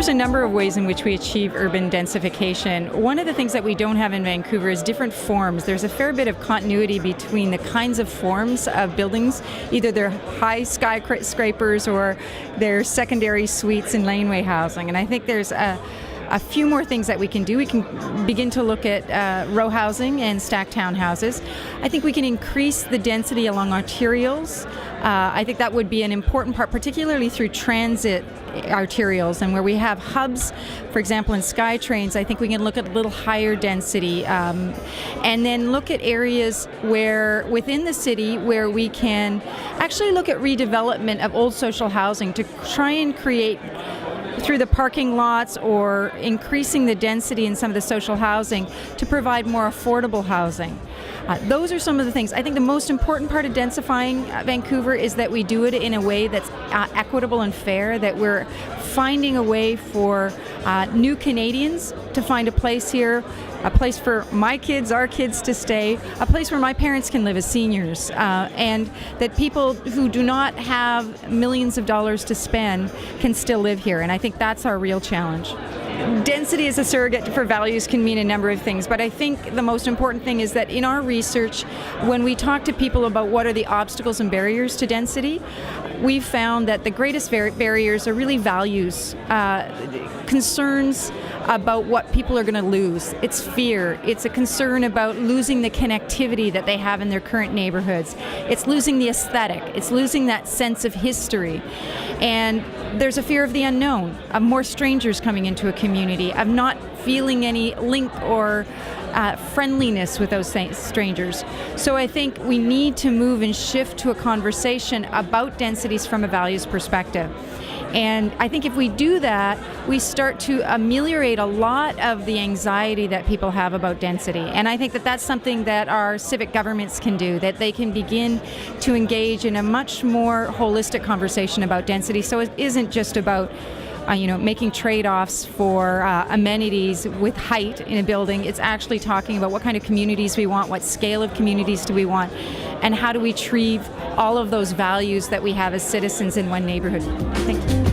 there's a number of ways in which we achieve urban densification. One of the things that we don't have in Vancouver is different forms. There's a fair bit of continuity between the kinds of forms of buildings, either they're high skyscrapers or they're secondary suites and laneway housing. And I think there's a few more things that we can do. We can begin to look at row housing and stacked townhouses. I think we can increase the density along arterials. I think that would be an important part, particularly through transit arterials, and where we have hubs, for example, in SkyTrains. I think we can look at a little higher density, and then look at areas where within the city where we can actually look at redevelopment of old social housing to try and create, through the parking lots or increasing the density in some of the social housing, to provide more affordable housing. Those are some of the things. I think the most important part of densifying Vancouver is that we do it in a way that's equitable and fair, that we're finding a way for new Canadians to find a place here, a place for my kids, our kids to stay, a place where my parents can live as seniors, and that people who do not have millions of dollars to spend can still live here. And I think that's our real challenge. Density as a surrogate for values can mean a number of things, but I think the most important thing is that in our research, when we talk to people about what are the obstacles and barriers to density, we've found that the greatest barriers are really values, concerns about what people are going to lose. It's fear. It's a concern about losing the connectivity that they have in their current neighborhoods. It's losing the aesthetic. It's losing that sense of history. And there's a fear of the unknown, of more strangers coming into a community, of not feeling any link or friendliness with those strangers. So I think we need to move and shift to a conversation about densities from a values perspective. And I think if we do that, we start to ameliorate a lot of the anxiety that people have about density. And I think that that's something that our civic governments can do, that they can begin to engage in a much more holistic conversation about density. So it isn't just about making trade-offs for amenities with height in a building. It's actually talking about what kind of communities we want, what scale of communities do we want, and how do we retrieve all of those values that we have as citizens in one neighborhood. Thank you.